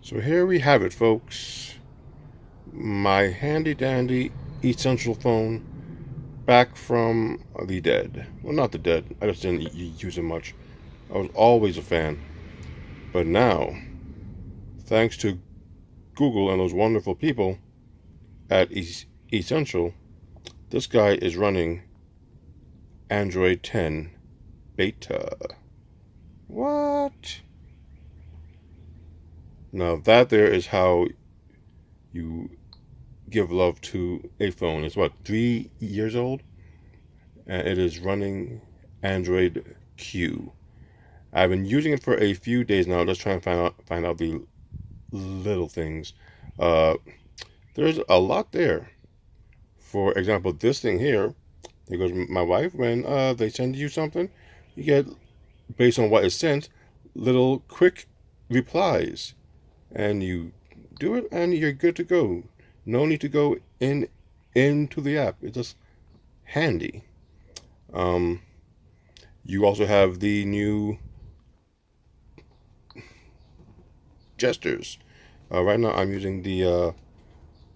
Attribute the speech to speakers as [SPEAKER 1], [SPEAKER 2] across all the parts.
[SPEAKER 1] So here we have it, folks. My handy dandy essential phone back from the dead. Well, not the dead. I just didn't use it much. I was always a fan. But now, thanks to Google and those wonderful people at Essential, this guy is running Android 10 beta. What? Now that there is how you give love to a phone. It's what, 3 years old? And it is running Android Q. I've been using it for a few days now, just trying to find out the little things. Uh, there's a lot there. For example, this thing here, it goes, my wife, when they send you something, you get, based on what is sent, little quick replies. And you do it and you're good to go. No need to go into the app. It's just handy. You also have the new gestures. Right now I'm using the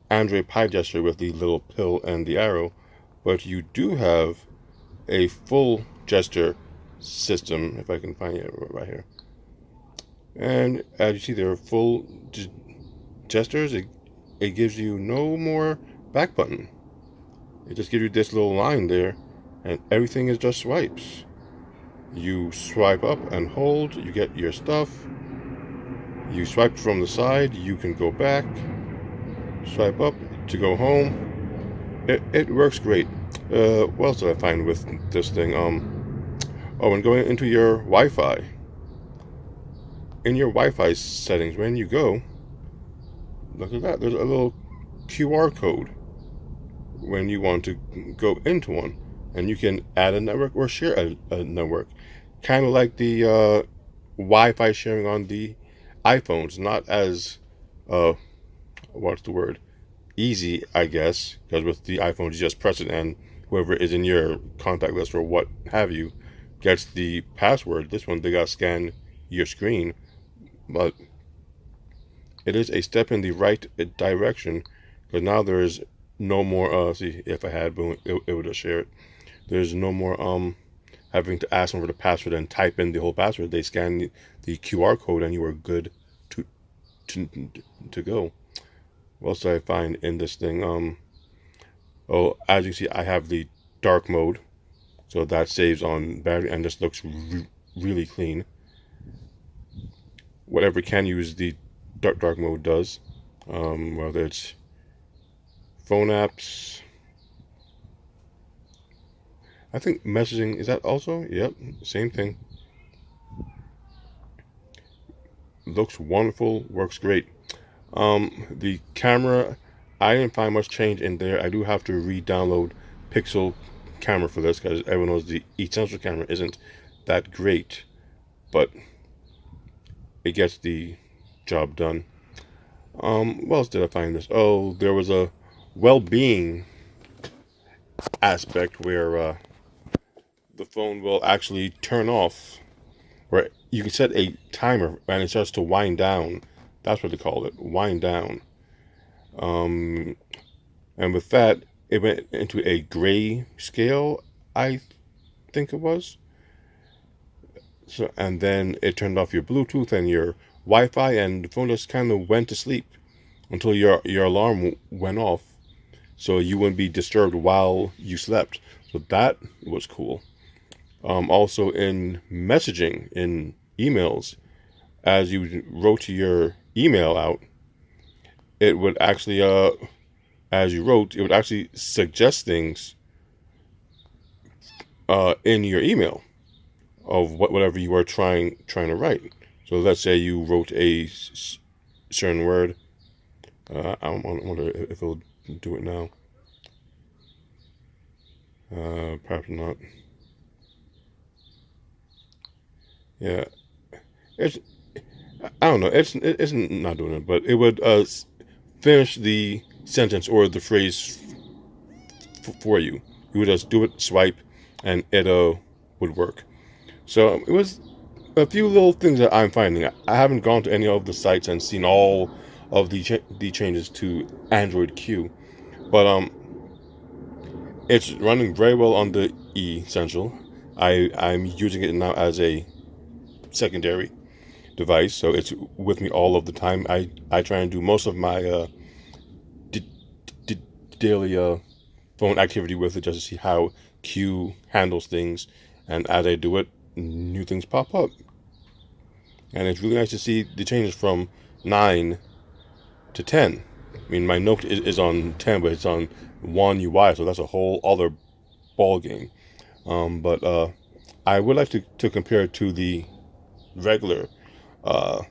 [SPEAKER 1] Android Pie gesture with the little pill and the arrow, but you do have a full gesture system, if I can find it right here. And as you see, there are full gestures. It gives you no more back button. It just gives you this little line there, and everything is just swipes. You swipe up and hold, you get your stuff. You swipe from the side, you can go back. Swipe up to go home. It works great. What else did I find with this thing? Oh, and going into your Wi-Fi. In your Wi-Fi settings, when you go, look at that. There's a little QR code when you want to go into one, and you can add a network or share a network, kind of like the Wi-Fi sharing on the iPhones. Not as what's the word? Easy, I guess, because with the iPhone, you just press it, and whoever is in your contact list or what have you gets the password. This one, they got to scan your screen, but it is a step in the right direction, because now there is no more see, if I had, boom, it would just share it. There's no more having to ask them for the password and type in the whole password. They scan the QR code and you are good to go. What else did I find in this thing? Oh, as you see, I have the dark mode, so that saves on battery, and this looks really clean. Whatever can use the dark mode does, whether it's phone apps. I think messaging, is that also? Yep, same thing. Looks wonderful, works great. The camera, I didn't find much change in there. I do have to re-download Pixel camera for this, because everyone knows the Essential camera isn't that great, but it gets the job done. What else did I find this? Oh, there was a well-being aspect where the phone will actually turn off, where you can set a timer and it starts to wind down. That's what they call it, wind down. And with that, it went into a gray scale, I think it was. So, and then it turned off your Bluetooth and your Wi-Fi, and the phone just kind of went to sleep until your alarm went off, so you wouldn't be disturbed while you slept. So that was cool. Also in messaging, in emails, as you wrote your email out, it would actually, as you wrote, it would actually suggest things in your email of whatever you are trying to write. So let's say you wrote a certain word. I wonder if it'll do it now. Perhaps not. Yeah, it's, I don't know. It's not doing it, but it would finish the sentence or the phrase for you. You would just do it, swipe, and it would work. So it was a few little things that I'm finding. I haven't gone to any of the sites and seen all of the changes to Android Q, but it's running very well on the Essential. I'm using it now as a secondary device, so it's with me all of the time. I try and do most of my d- d- daily phone activity with it just to see how Q handles things, and as I do it, new things pop up, and it's really nice to see the changes from 9 to 10. I mean, my Note is on 10, but it's on One UI, so that's a whole other ball game. But I would like to compare it to the regular uh,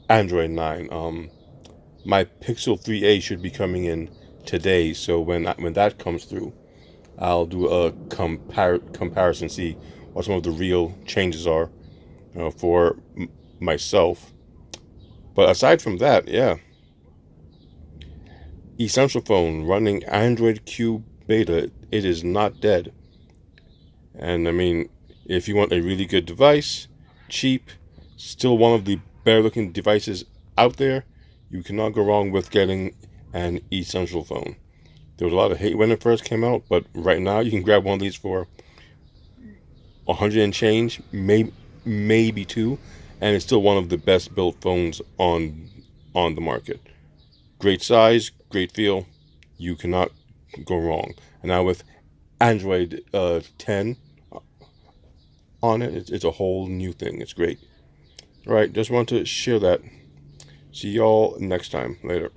[SPEAKER 1] Android 9. My Pixel 3a should be coming in today, so when that comes through, I'll do a comparison, see what some of the real changes are for myself. But aside from that, yeah, Essential Phone running Android Q beta, it is not dead. And I mean, if you want a really good device, cheap, still one of the better looking devices out there, you cannot go wrong with getting an Essential Phone. There was a lot of hate when it first came out, but right now you can grab one of these for 100 and change, maybe two, and it's still one of the best built phones on the market. Great size, great feel, you cannot go wrong. And now with Android 10 on it, it's a whole new thing. It's great. All right, just want to share that. See y'all next time. Later.